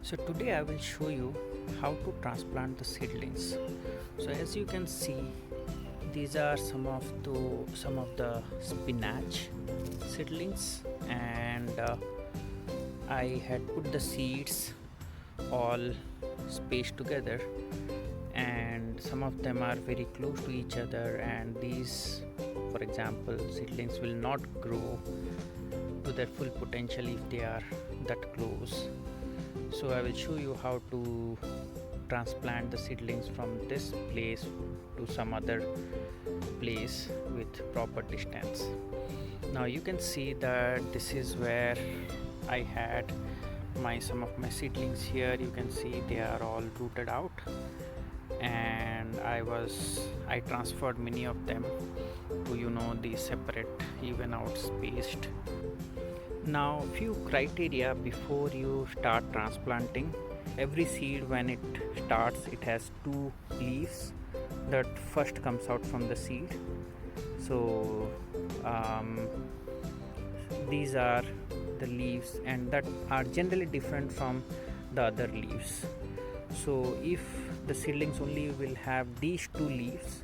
So today I will show you how to transplant the seedlings. So as you can see, these are some of the spinach seedlings, and I had put the seeds all spaced together, and some of them are very close to each other, and these, for example, seedlings will not grow to their full potential if they are that close. So I will show you how to transplant the seedlings from this place to some other place with proper distance. Now you can see that this is where I had some of my seedlings here. You can see they are all rooted out, and I transferred many of them to the separate, even out spaced. Now, few criteria before you start transplanting. Every seed, when it starts, it has two leaves that first comes out from the seed. So these are the leaves, and that are generally different from the other leaves. So if the seedlings only will have these two leaves,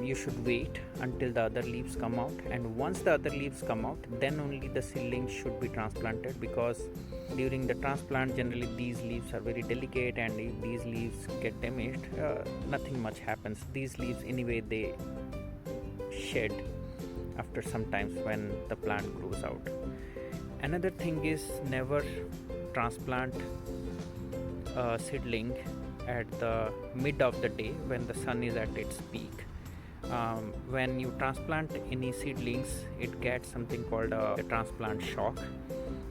you should wait until the other leaves come out, and once the other leaves come out, then only the seedlings should be transplanted, because during the transplant generally these leaves are very delicate, and if these leaves get damaged, nothing much happens. These leaves anyway, they shed after some times when the plant grows out. Another thing is, never transplant a seedling at the mid of the day when the sun is at its peak. When you transplant any seedlings, it gets something called a transplant shock,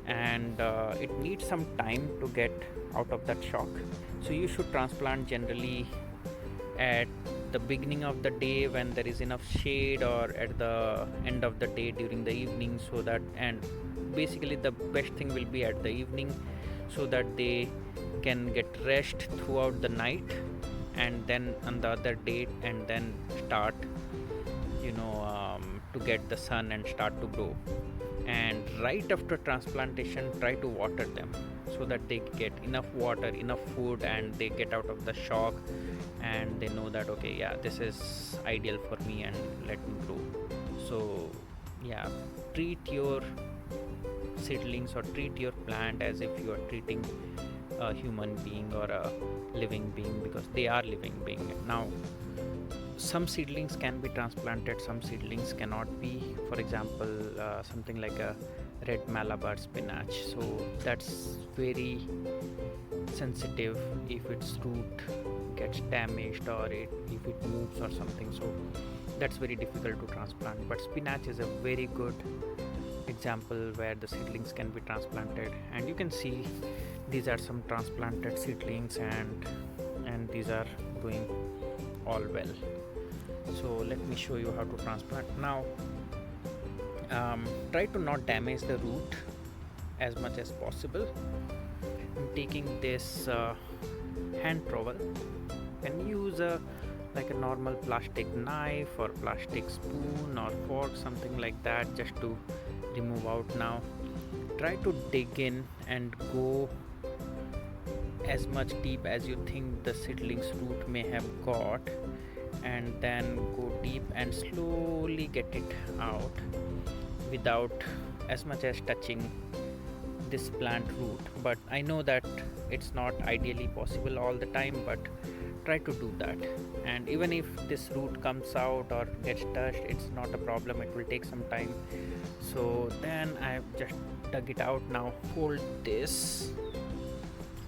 and it needs some time to get out of that shock. So you should transplant generally at the beginning of the day when there is enough shade, or at the end of the day during the evening, and basically the best thing will be at the evening, so that they can get rest throughout the night, and then on the other day, and then start to get the sun and start to grow. And right after transplantation, try to water them so that they get enough water, enough food, and they get out of the shock, and they know that, okay, yeah, this is ideal for me, and let me grow. So yeah, treat your seedlings or treat your plant as if you are treating a human being or a living being, because they are living being. Now, some seedlings can be transplanted, some seedlings cannot be. For example, something like a red Malabar spinach, so that's very sensitive. If its root gets damaged, or if it moves or something, so that's very difficult to transplant. But spinach is a very good example where the seedlings can be transplanted, and you can see these are some transplanted seedlings, and these are doing all well. So let me show you how to transplant. Now try to not damage the root as much as possible. I'm taking this hand trowel. You can use a normal plastic knife or plastic spoon or fork, something like that, just to remove out. Now try to dig in and go as much deep as you think the seedling's root may have got, and then go deep and slowly get it out without as much as touching this plant root. But I know that it's not ideally possible all the time, but try to do that. And even if this root comes out or gets touched, it's not a problem, it will take some time. So then I've just dug it out. Now hold this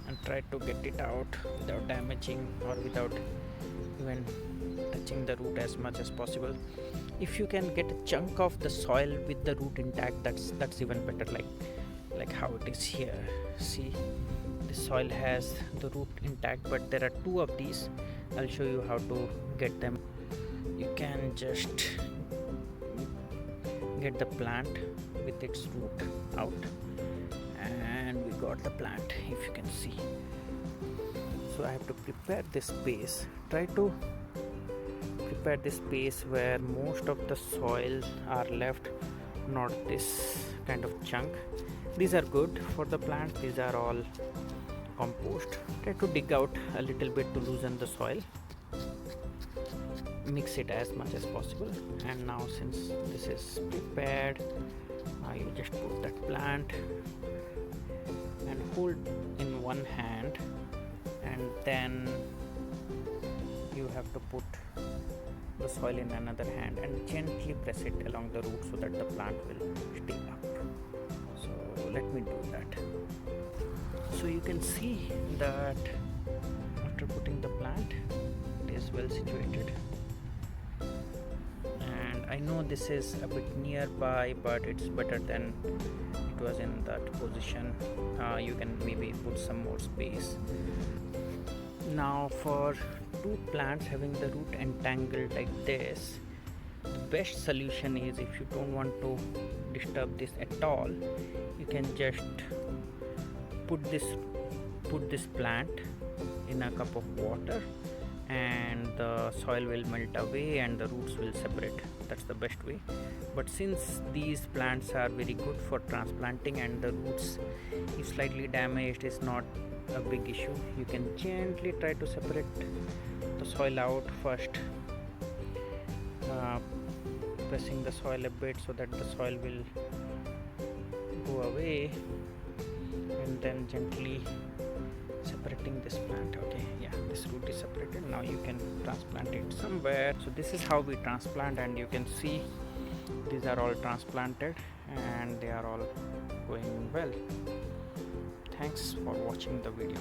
and try to get it out without damaging or without even touching the root as much as possible. If you can get a chunk of the soil with the root intact, that's even better, like how it is here. See, the soil has the root intact, but there are two of these. I'll show you how to get them. You can just get the plant with its root out, and we got the plant, if you can see. So I have to prepare this space. Try to prepare this space where most of the soil are left, not this kind of chunk, These are good for the plants. These are all compost. Try to dig out a little bit to loosen the soil. Mix it as much as possible. And now since this is prepared, now you just put that plant and hold in one hand, and then you have to put the soil in another hand and gently press it along the root so that the plant will stay up. So let me do that. So you can see that after putting the plant, it is well situated, and I know this is a bit nearby, but it's better than it was in that position. You can maybe put some more space. Now for two plants having the root entangled like this, the best solution is, if you don't want to disturb this at all, you can just put this plant in a cup of water, and the soil will melt away and the roots will separate. That's the best way. But since these plants are very good for transplanting and the roots, if slightly damaged, is not a big issue, you can gently try to separate the soil out first, pressing the soil a bit so that the soil will go away, and then gently separating this plant. Okay, yeah, this root is separated. Now you can transplant it somewhere. So this is how we transplant, and you can see these are all transplanted and they are all going well. Thanks for watching the video.